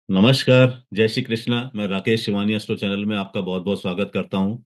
नमस्कार, जय श्री कृष्णा। मैं राकेश शिवानी एस्ट्रो चैनल में आपका बहुत बहुत स्वागत करता हूं।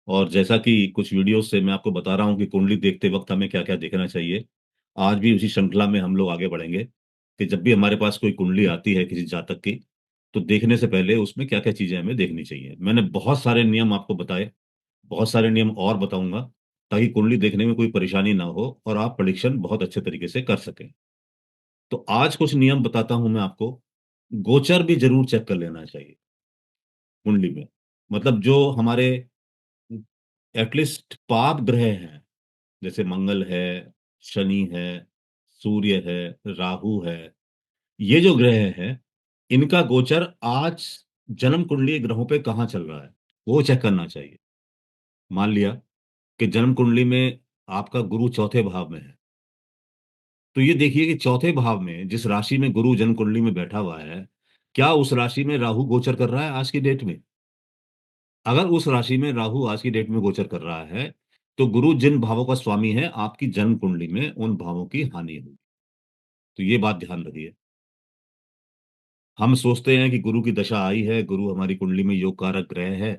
और जैसा कि कुछ वीडियोस से मैं आपको बता रहा हूं कि कुंडली देखते वक्त हमें क्या क्या देखना चाहिए, आज भी उसी श्रृंखला में हम लोग आगे बढ़ेंगे कि जब भी हमारे पास कोई कुंडली आती है किसी जातक की, तो देखने से पहले उसमें क्या क्या चीजें हमें देखनी चाहिए। मैंने बहुत सारे नियम आपको बताए, बहुत सारे नियम और बताऊंगा, ताकि कुंडली देखने में कोई परेशानी ना हो और आप प्रेडिक्शन बहुत अच्छे तरीके से कर सकें। तो आज कुछ नियम बताता हूं मैं आपको। गोचर भी जरूर चेक कर लेना चाहिए कुंडली में। मतलब जो हमारे एटलीस्ट पाप ग्रह हैं, जैसे मंगल है, शनि है, सूर्य है, राहु है, ये जो ग्रह हैं, इनका गोचर आज जन्म कुंडली ग्रहों पे कहाँ चल रहा है, वो चेक करना चाहिए। मान लिया कि जन्म कुंडली में आपका गुरु चौथे भाव में है, तो ये देखिए कि चौथे भाव में जिस राशि में गुरु जन्म कुंडली में बैठा हुआ है, क्या उस राशि में राहु गोचर कर रहा है आज की डेट में? अगर उस राशि में राहु आज की डेट में गोचर कर रहा है, तो गुरु जिन भावों का स्वामी है आपकी जन्म कुंडली में उन भावों की हानि होगी। तो ये बात ध्यान रखिए। हम सोचते हैं कि गुरु की दशा आई है, गुरु हमारी कुंडली में योग कारक ग्रह है,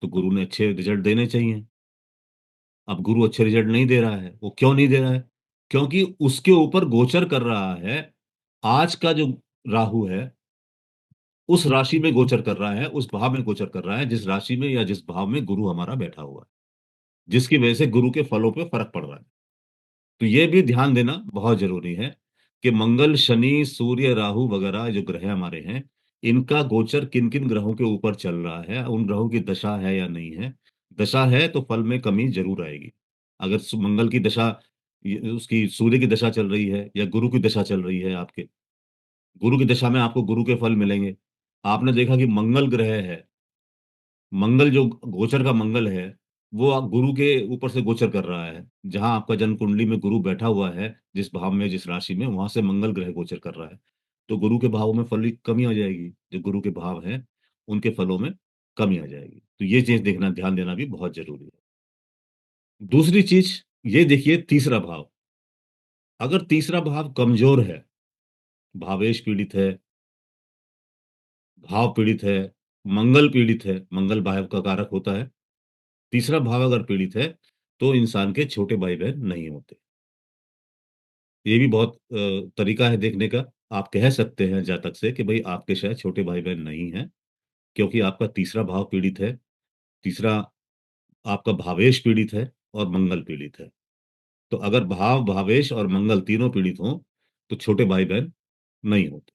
तो गुरु ने अच्छे रिजल्ट देने चाहिए। अब गुरु अच्छे रिजल्ट नहीं दे रहा है, वो क्यों नहीं दे रहा है? क्योंकि उसके ऊपर गोचर कर रहा है आज का जो राहु है, उस राशि में गोचर कर रहा है, उस भाव में गोचर कर रहा है जिस राशि में या जिस भाव में गुरु हमारा बैठा हुआ है, जिसकी वजह से गुरु के फलों पे फर्क पड़ रहा है। तो ये भी ध्यान देना बहुत जरूरी है कि मंगल, शनि, सूर्य, राहु वगैरह जो ग्रह हमारे हैं, इनका गोचर किन किन ग्रहों के ऊपर चल रहा है, उन ग्रहों की दशा है या नहीं है। दशा है तो फल में कमी जरूर आएगी। अगर मंगल की दशा, उसकी सूर्य की दशा चल रही है या गुरु की दशा चल रही है, आपके गुरु की दशा में आपको गुरु के फल मिलेंगे। आपने देखा कि मंगल ग्रह है, मंगल जो गोचर का मंगल है, वो आप गुरु के ऊपर से गोचर कर रहा है। जहां आपका जन्म कुंडली में गुरु बैठा हुआ है, जिस भाव में जिस राशि में, वहां से मंगल ग्रह गोचर कर रहा है। तो गुरु के भावों में फल की कमी आ जाएगी, जो गुरु के भाव हैं उनके फलों में कमी आ जाएगी। तो ये चीज देखना, ध्यान देना भी बहुत जरूरी है। दूसरी चीज, ये देखिए तीसरा भाव। अगर तीसरा भाव कमजोर है, भावेश पीड़ित है, भाव पीड़ित है, मंगल पीड़ित है, मंगल भाव का कारक होता है, तीसरा भाव अगर पीड़ित है, तो इंसान के छोटे भाई बहन नहीं होते। ये भी बहुत तरीका है देखने का। आप कह सकते हैं जातक से कि भाई आपके शायद छोटे भाई बहन नहीं हैं, क्योंकि आपका तीसरा भाव पीड़ित है, तीसरा आपका भावेश पीड़ित है और मंगल पीड़ित है। तो अगर भाव, भावेश और मंगल तीनों पीड़ित हों, तो छोटे भाई बहन नहीं होते।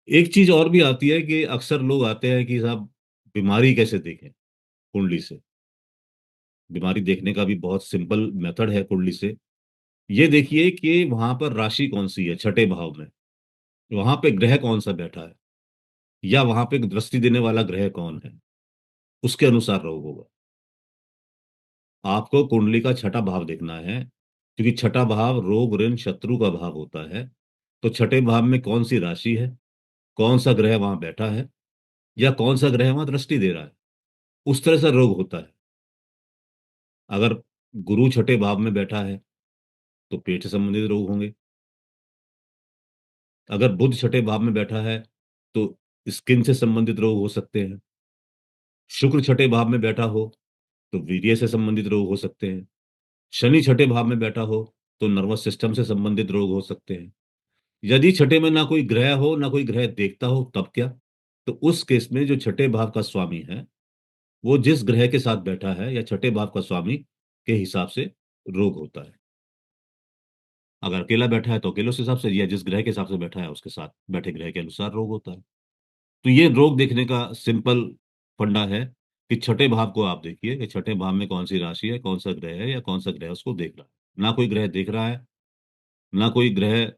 एक चीज और भी आती है कि अक्सर लोग आते हैं कि साहब बीमारी कैसे देखें कुंडली से। बीमारी देखने का भी बहुत सिंपल मेथड है कुंडली से। ये देखिए कि वहां पर राशि कौन सी है छठे भाव में, वहां पे ग्रह कौन सा बैठा है, या वहां पे दृष्टि देने वाला ग्रह कौन है, उसके अनुसार रोग होगा। आपको कुंडली का छठा भाव देखना है, क्योंकि छठा भाव रोग, ऋण, शत्रु का भाव होता है। तो छठे भाव में कौन सी राशि है, कौन सा ग्रह वहां बैठा है, या कौन सा ग्रह वहां दृष्टि दे रहा है, उस तरह से रोग होता है। अगर गुरु छठे भाव में बैठा है, तो पेट से संबंधित रोग होंगे। अगर बुध छठे भाव में बैठा है, तो स्किन से संबंधित रोग हो सकते हैं। शुक्र छठे भाव में बैठा हो, तो वीर्य से संबंधित रोग हो सकते हैं। शनि छठे भाव में बैठा हो, तो नर्वस सिस्टम से संबंधित रोग हो सकते हैं। यदि छठे में ना कोई ग्रह हो, ना कोई ग्रह देखता हो, तब क्या? तो उस केस में जो छठे भाव का स्वामी है, वो जिस ग्रह के साथ बैठा है या छठे भाव का स्वामी के हिसाब से रोग होता है। अगर अकेला बैठा है तो अकेले उस हिसाब से, या जिस ग्रह के हिसाब से बैठा है उसके साथ बैठे ग्रह के अनुसार रोग होता है। तो ये रोग देखने का सिंपल फंडा है कि छठे भाव को आप देखिए कि छठे भाव में कौन सी राशि है, कौन सा ग्रह है, या कौन सा ग्रह उसको देख रहा है। ना कोई ग्रह देख रहा है, ना कोई ग्रह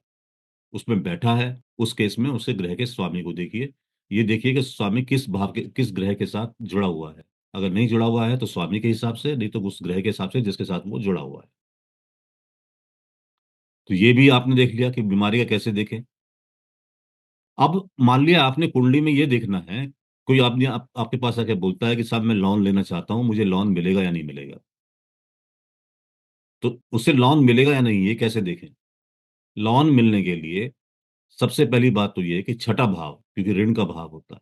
उसमें बैठा है, उस केस में उसे ग्रह के स्वामी को देखिए। ये देखिए कि स्वामी किस भाव के, किस ग्रह के साथ जुड़ा हुआ है। अगर नहीं जुड़ा हुआ है तो स्वामी के हिसाब से, नहीं तो उस ग्रह के हिसाब से जिसके साथ वो जुड़ा हुआ है। तो ये भी आपने देख लिया कि बीमारी का कैसे देखें। अब मान लिया आपने कुंडली में ये देखना है, कोई आपके पास आके बोलता है कि साहब मैं लोन लेना चाहता हूँ, मुझे लोन मिलेगा या नहीं मिलेगा। तो उससे लोन मिलेगा या नहीं ये कैसे देखें? लोन मिलने के लिए सबसे पहली बात तो ये है कि छठा भाव, क्योंकि ऋण का भाव होता है,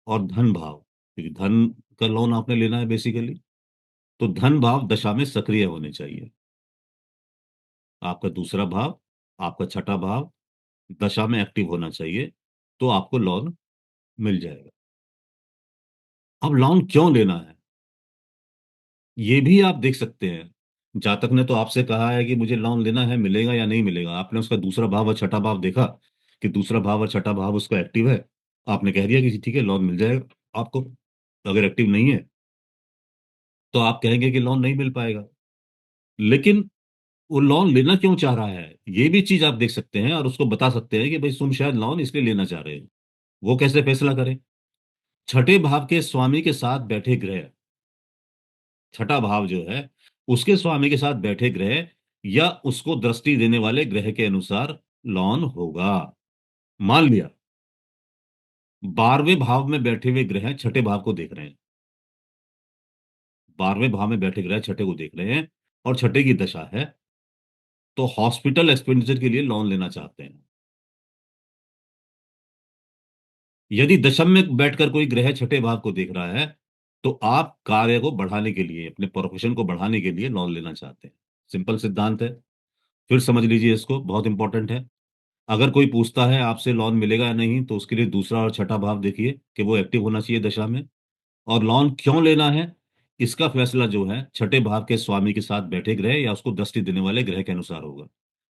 और धन भाव, क्योंकि धन का लोन आपने लेना है बेसिकली, तो धन भाव दशा में सक्रिय होने चाहिए। आपका दूसरा भाव, आपका छठा भाव दशा में एक्टिव होना चाहिए, तो आपको लोन मिल जाएगा। अब लोन क्यों लेना है, ये भी आप देख सकते हैं। जातक ने तो आपसे कहा है कि मुझे लोन लेना है, मिलेगा या नहीं मिलेगा। आपने उसका दूसरा भाव और छठा भाव देखा कि दूसरा भाव और छठा भाव उसका एक्टिव है, आपने कह दिया कि ठीक है लोन मिल जाएगा आपको। अगर एक्टिव नहीं है तो आप कहेंगे कि लोन नहीं मिल पाएगा। लेकिन वो लोन लेना क्यों चाह रहा है, ये भी चीज आप देख सकते हैं और उसको बता सकते हैं कि भाई तुम शायद लोन इसलिए लेना चाह रहे हो। वो कैसे फैसला करें? छठे भाव के स्वामी के साथ बैठे ग्रह, छठा भाव जो है उसके स्वामी के साथ बैठे ग्रह या उसको दृष्टि देने वाले ग्रह के अनुसार लॉन होगा। मान लिया 12वें भाव में बैठे हुए ग्रह छठे भाव को देख रहे हैं, 12वें भाव में बैठे ग्रह छठे को देख रहे हैं और छठे की दशा है, तो हॉस्पिटल एक्सपेंडिचर के लिए लोन लेना चाहते हैं। यदि दशम में बैठकर कोई ग्रह छठे भाव को देख रहा है, तो आप कार्य को बढ़ाने के लिए, अपने प्रोफेशन को बढ़ाने के लिए लोन लेना चाहते हैं। सिंपल सिद्धांत है। फिर समझ लीजिए, इसको बहुत इंपॉर्टेंट है। अगर कोई पूछता है आपसे लोन मिलेगा या नहीं, तो उसके लिए दूसरा और छठा भाव देखिए कि वो एक्टिव होना चाहिए दशा में। और लोन क्यों लेना है, इसका फैसला जो है छठे भाव के स्वामी के साथ बैठे ग्रह या उसको दृष्टि देने वाले ग्रह के अनुसार होगा।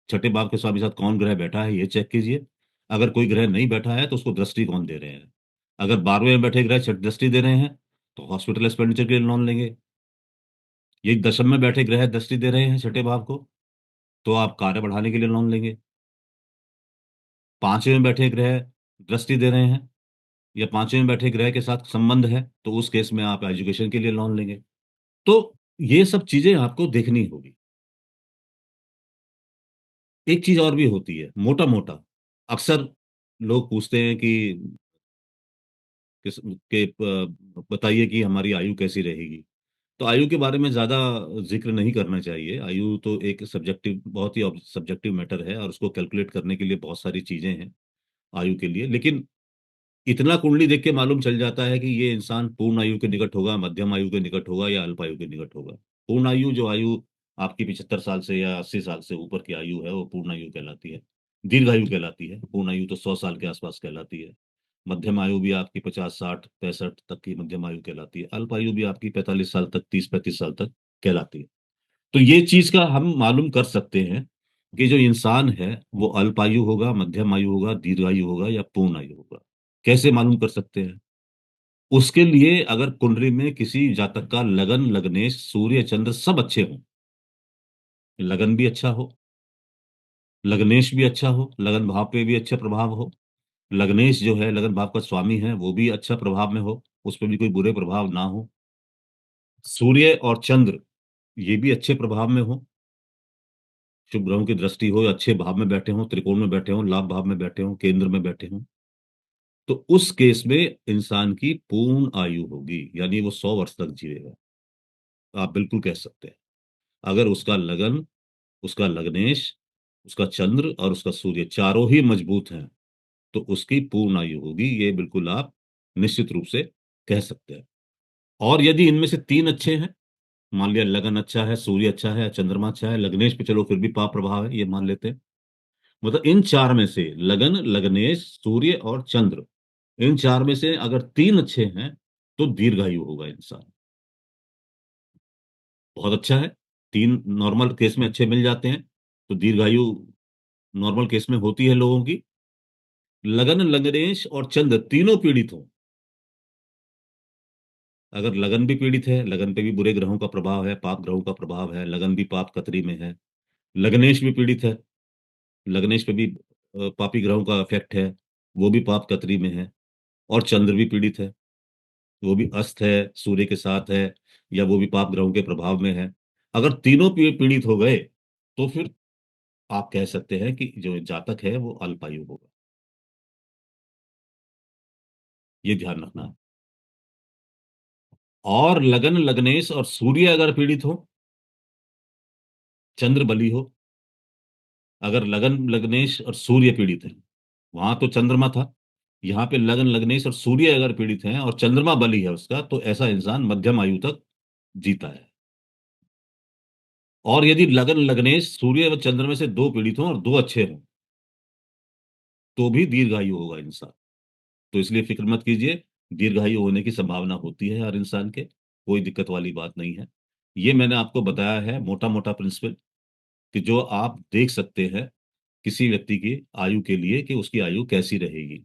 छठे भाव के स्वामी के साथ कौन ग्रह बैठा है ये चेक कीजिए। अगर कोई ग्रह नहीं बैठा है तो उसको दृष्टि कौन दे रहे हैं। अगर 12वें में बैठे ग्रह छठ दृष्टि दे रहे हैं, तो हॉस्पिटल एक्सपेंडिचर के लिए लोन लेंगे। ये दशम में बैठे ग्रह दृष्टि दे रहे हैं छठे भाव को, तो आप कार्य बढ़ाने के लिए लोन लेंगे। 5वें में बैठे ग्रह दृष्टि दे रहे हैं या 5वें में बैठे ग्रह के साथ संबंध है, तो उस केस में आप एजुकेशन के लिए लोन लेंगे। तो ये सब चीजें आपको देखनी होगी। एक चीज और भी होती है, मोटा मोटा अक्सर लोग पूछते हैं कि बताइए कि हमारी आयु कैसी रहेगी। तो आयु के बारे में ज्यादा जिक्र नहीं करना चाहिए। आयु तो एक सब्जेक्टिव, बहुत ही सब्जेक्टिव मैटर है और उसको कैलकुलेट करने के लिए बहुत सारी चीजें हैं आयु के लिए। लेकिन इतना कुंडली देख के मालूम चल जाता है कि ये इंसान पूर्ण आयु के निकट होगा, मध्यम आयु के निकट होगा या अल्प आयु के निकट होगा। पूर्ण आयु, जो आयु आपकी 75 साल से या 80 साल से ऊपर की आयु है, वो पूर्ण आयु कहलाती है। दीर्घ आयु कहलाती है। पूर्ण आयु तो 100 साल के आसपास कहलाती है। मध्यम आयु भी आपकी 50, 60, 65 तक की मध्यम आयु कहलाती है। अल्प आयु भी आपकी 45 साल तक, 30, 35 साल तक कहलाती है। तो ये चीज का हम मालूम कर सकते हैं कि जो इंसान है वो अल्पायु होगा, मध्यम आयु होगा, दीर्घायु होगा या पूर्ण आयु होगा। कैसे मालूम कर सकते हैं? उसके लिए अगर कुंडली में किसी जातक का लगन, लग्नेश, सूर्य, चंद्र सब अच्छे हों, लगन भी अच्छा हो, लग्नेश भी अच्छा हो, लगन भाव पे भी अच्छा प्रभाव हो, लग्नेश जो है लगन भाव का स्वामी है वो भी अच्छा प्रभाव में हो, उस पर भी कोई बुरे प्रभाव ना हो, सूर्य और चंद्र ये भी अच्छे प्रभाव में हो, शुभ ग्रहों की दृष्टि हो, अच्छे भाव में बैठे हों, त्रिकोण में बैठे हों, लाभ भाव में बैठे हों, केंद्र में बैठे हों, तो उस केस में इंसान की पूर्ण आयु होगी, यानी वो 100 वर्ष तक जिएगा। आप बिल्कुल कह सकते हैं। अगर उसका लगन, उसका लग्नेश, उसका चंद्र और उसका सूर्य चारों ही मजबूत हैं, तो उसकी पूर्ण आयु होगी, ये बिल्कुल आप निश्चित रूप से कह सकते हैं। और यदि इनमें से तीन अच्छे हैं, मान लिया लगन अच्छा है, सूर्य अच्छा है, चंद्रमा अच्छा है, लग्नेश पे चलो फिर भी पाप प्रभाव है, ये मान लेते हैं। मतलब इन चार में से लगन, लग्नेश, सूर्य और चंद्र, इन चार में से अगर तीन अच्छे हैं, तो दीर्घायु होगा इंसान। बहुत अच्छा है। तीन नॉर्मल केस में अच्छे मिल जाते हैं, तो दीर्घायु नॉर्मल केस में होती है लोगों की। लगन, लग्नेश और चंद्र तीनों पीड़ित हो, अगर लगन भी पीड़ित है, लगन पे भी बुरे ग्रहों का प्रभाव है, पाप ग्रहों का प्रभाव है, लगन भी पाप कतरी में है, लग्नेश भी पीड़ित है, लग्नेश पे भी पापी ग्रहों का इफेक्ट है, वो भी पाप कतरी में है, और चंद्र भी पीड़ित है, वो भी अस्त है, सूर्य के साथ है, या वो भी पाप ग्रहों के प्रभाव में है। अगर तीनों पीड़ित हो गए, तो फिर आप कह सकते हैं कि जो जातक है वो अल्पायु होगा। ये ध्यान रखना है। और लगन, लग्नेश और सूर्य अगर पीड़ित हो, चंद्र बली हो, अगर लगन, लग्नेश और सूर्य पीड़ित है, वहां तो चंद्रमा था, यहाँ पे लगन लगनेश और सूर्य अगर पीड़ित हैं और चंद्रमा बली है उसका, तो ऐसा इंसान मध्यम आयु तक जीता है। और यदि लगन लग्नेश सूर्य व चंद्र में से दो पीड़ित हों और दो अच्छे हों, तो भी दीर्घायु होगा इंसान। तो इसलिए फिक्र मत कीजिए, दीर्घायु होने की संभावना होती है हर इंसान के, कोई दिक्कत वाली बात नहीं है। ये मैंने आपको बताया है मोटा मोटा प्रिंसिपल, कि जो आप देख सकते हैं किसी व्यक्ति की आयु के लिए कि उसकी आयु कैसी रहेगी।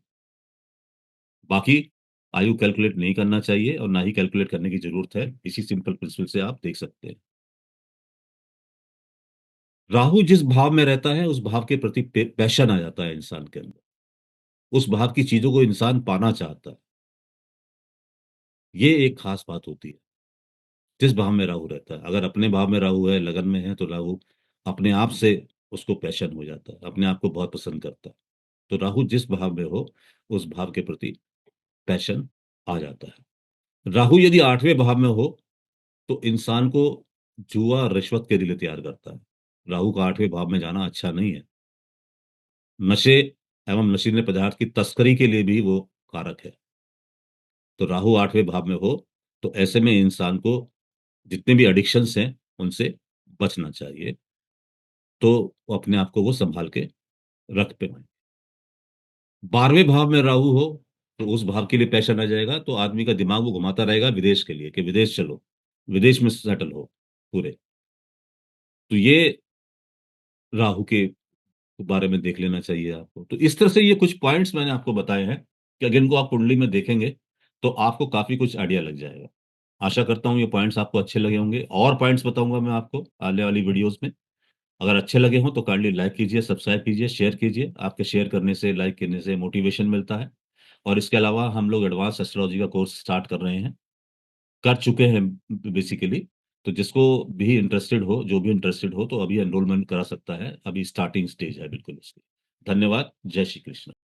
बाकी आयु कैलकुलेट नहीं करना चाहिए और ना ही कैलकुलेट करने की जरूरत है, इसी सिंपल प्रिंसिपल से आप देख सकते हैं। राहु जिस भाव में रहता है उस भाव के प्रति पैशन आ जाता है इंसान के अंदर, उस भाव की चीजों को इंसान पाना चाहता है। ये एक खास बात होती है। जिस भाव में राहु रहता है, अगर अपने भाव में राहु है, लगन में है, तो राहु अपने आप से उसको पैशन हो जाता है, अपने आप को बहुत पसंद करता है। तो राहु जिस भाव में हो उस भाव के प्रति पैशन आ जाता है। राहु यदि 8वें भाव में हो तो इंसान को जुआ रिश्वत के लिए तैयार करता है। राहु का 8वें भाव में जाना अच्छा नहीं है। नशे एवं नशीले पदार्थ की तस्करी के लिए भी वो कारक है। तो राहु 8वें भाव में हो तो ऐसे में इंसान को जितने भी एडिक्शंस हैं उनसे बचना चाहिए, तो वो अपने आप को वो संभाल के रख पाए। 12वें भाव में राहु हो तो उस भाव के लिए पैशन आ जाएगा, तो आदमी का दिमाग वो घुमाता रहेगा विदेश के लिए, कि विदेश चलो, विदेश में सेटल हो पूरे। तो ये राहु के बारे में देख लेना चाहिए आपको। तो इस तरह से ये कुछ पॉइंट्स मैंने आपको बताए हैं कि अगर इनको आप कुंडली में देखेंगे तो आपको काफी कुछ आइडिया लग जाएगा। आशा करता हूँ ये पॉइंट्स आपको अच्छे लगे होंगे, और पॉइंट्स बताऊंगा मैं आपको आने वाली वीडियोस में। अगर अच्छे लगे हों तो काइंडली लाइक कीजिए, सब्सक्राइब कीजिए, शेयर कीजिए। आपके शेयर करने से, लाइक करने से मोटिवेशन मिलता है। और इसके अलावा हम लोग एडवांस एस्ट्रोलॉजी का कोर्स स्टार्ट कर रहे हैं, कर चुके हैं बेसिकली। तो जिसको भी इंटरेस्टेड हो, जो भी इंटरेस्टेड हो, तो अभी एनरोलमेंट करा सकता है, अभी स्टार्टिंग स्टेज है बिल्कुल उसकी। धन्यवाद। जय श्री कृष्ण।